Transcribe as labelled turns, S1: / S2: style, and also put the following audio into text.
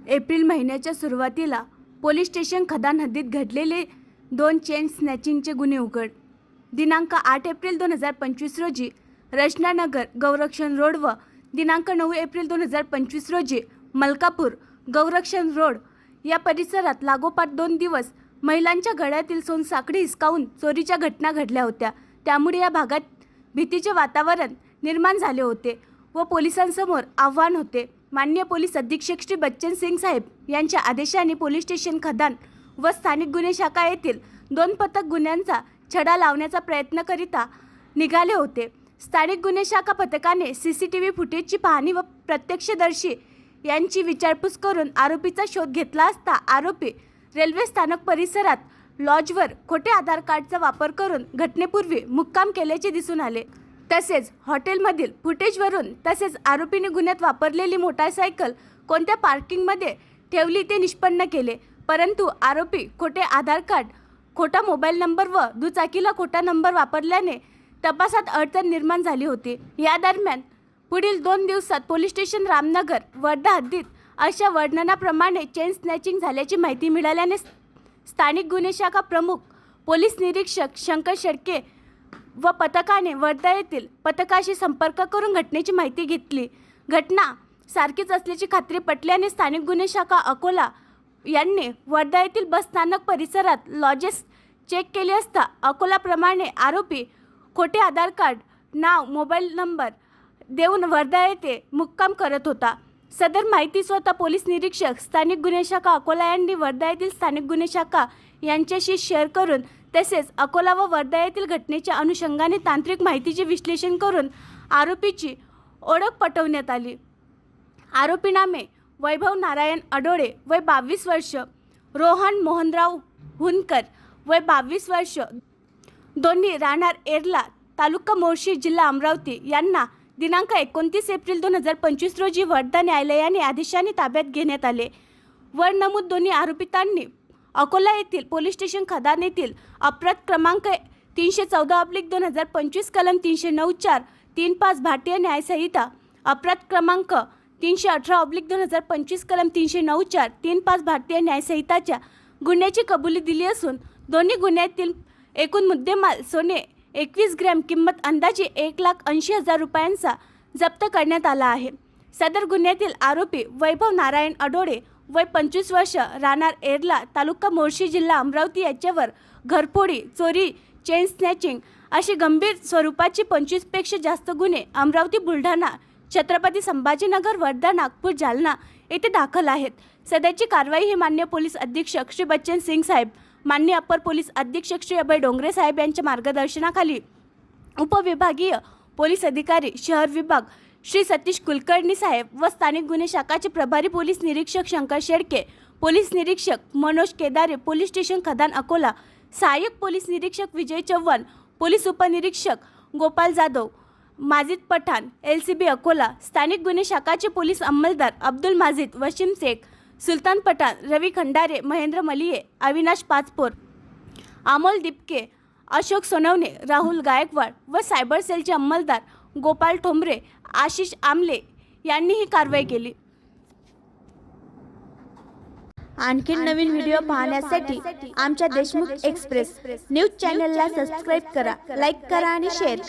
S1: April महिन्याच्या सुरुवातीला police station खदान हद्दीत घडलेले 2 चेन स्नॅचिंगचे गुन्हे उघड. दिनांक 8 एप्रिल 2025 रोजी रचनानगर गौरक्षण रोड व दिनांक 9 एप्रिल 2025 रोजी मलकापूर गौरक्षण रोड या परिसरात लागोपाठ 2 दिवस महिलांच्या गळ्यातील सोनसाखळी हिसकावून चोरीच्या घटना घडल्या होत्या. त्यामुळे या भागात भीतीचे वातावरण निर्माण झाले होते व पोलिसांसमोर आव्हान होते. माननीय पोलीस अधीक्षक श्री बच्चन सिंग साहेब यांच्या आदेशाने पोलीस स्टेशन खदान व स्थानिक गुन्हे शाखा येथील 2 पथक गुन्ह्यांचा छडा लावण्याचा प्रयत्न करिता निघाले होते. स्थानिक गुन्हे शाखा पथकाने CCTV फुटेजची पाहणी व प्रत्यक्षदर्शी यांची विचारपूस करून आरोपीचा शोध घेतला असता आरोपी रेल्वे स्थानक परिसरात लॉजवर खोटे आधार कार्डचा वापर करून घटनेपूर्वी मुक्काम केल्याचे दिसून आले. तसेच हॉटेलमधील फुटेजवरून तसेच आरोपीने गुन्ह्यात वापरलेली मोटारसायकल कोणत्या पार्किंगमध्ये ठेवली ते निष्पन्न केले. परंतु आरोपी खोटे आधार कार्ड, खोटा मोबाईल नंबर व दुचाकीला खोटा नंबर वापरल्याने तपासात अडचण निर्माण झाली होती. या दरम्यान पुढील 2 दिवसात पोलीस स्टेशन रामनगर वर्धा हद्दीत अशा वर्णनाप्रमाणे चेन स्नॅचिंग झाल्याची माहिती मिळाल्याने स्थानिक गुन्हे शाखा प्रमुख पोलीस निरीक्षक शंकर शेळके व पथकाने वर्धा येथील पथकाशी संपर्क करून घटनेची माहिती घेतली. घटना सारखीच असल्याची खात्री पटल्याने स्थानिक गुन्हे शाखा अकोला यांनी वर्धा येथील बस स्थानक परिसरात लॉजेस चेक केले असता अकोलाप्रमाणे आरोपी खोटे आधार कार्ड, नाव, मोबाईल नंबर देऊन वर्धा येथे मुक्काम करत होता. सदर माहिती स्वतः पोलीस निरीक्षक स्थानिक गुन्हे शाखा अकोला यांनी वर्धा येथील स्थानिक गुन्हे शाखा यांच्याशी शेअर करून तसेच अकोला व वर्धा येथील घटनेच्या अनुषंगाने तांत्रिक माहितीचे विश्लेषण करून आरोपीची ओळख पटवण्यात आली. आरोपी नामे वैभव नारायण अडोळे वय 22 वर्ष, रोहन मोहनराव हुनकर वय 22 वर्ष, दोन्ही राहणार एरला तालुका मोर्शी जिल्हा अमरावती यांना दिनांक 29 एप्रिल 2025 रोजी वर्धा न्यायालयाने आदेशाने ताब्यात घेण्यात आले. वर नमूद दोन्ही आरोपितांनी अकोला येथील पोलीस स्टेशन खदान येथील अपराध क्रमांक 314/2025 कलम 309(4) 3-5 भारतीय न्यायसंहिता, अपराध क्रमांक 318/2025 कलम 309(4) 3-5 भारतीय न्यायसंहिताच्या गुन्ह्याची कबुली दिली असून दोन्ही गुन्ह्यातील एकूण मुद्देमाल सोने 21 ग्रॅम किंमत अंदाजे 1,80,000 रुपयांचा जप्त करण्यात आला आहे. सदर गुन्ह्यातील आरोपी वैभव नारायण अडोळे वय 25 वर्ष, राहणार एरला तालुका मोर्शी जिल्हा अमरावती याच्यावर घरफोडी, चोरी, चेन स्नॅचिंग अशी गंभीर स्वरूपाची 25 पेक्षा जास्त गुन्हे अमरावती, बुलढाणा, छत्रपती संभाजीनगर, वर्धा, नागपूर, जालना येथे दाखल आहेत. सदरची कारवाई ही माननीय पोलीस अधीक्षक श्री बच्चन सिंग साहेब, माननीय अपर पोलीस अधीक्षक श्री अभय डोंगरे साहेब यांच्या मार्गदर्शनाखाली उपविभागीय पोलीस अधिकारी शहर विभाग श्री सतीश कुलकर्णी साहेब व स्थानिक गुन्हे शाखाचे प्रभारी पोलीस निरीक्षक शंकर शेळके, पोलीस निरीक्षक मनोज केदारे, पोलीस स्टेशन खदान अकोला, सहाय्यक पोलीस निरीक्षक विजय चव्हाण, पोलीस उपनिरीक्षक गोपाल जाधव, माजिद पठाण, LCB अकोला, स्थानिक गुन्हे शाखाचे पोलीस अंमलदार अब्दुल माजिद, वसीम शेख, सुलतान पठाण, रवी खंडारे, महेंद्र मलिये, अविनाश पाचपोर, अमोल दिपके, अशोक सोनवणे, राहुल गायकवाड व सायबर सेलचे अंमलदार गोपाल ठोंबरे, आशिष आमले यांनी ही कारवाई केली. आणखी नवीन व्हिडिओ पाहण्यासाठी आमच्या देशमुख एक्सप्रेस न्यूज चॅनलला सबस्क्राईब करा, लाईक करा आणि शेअर करा.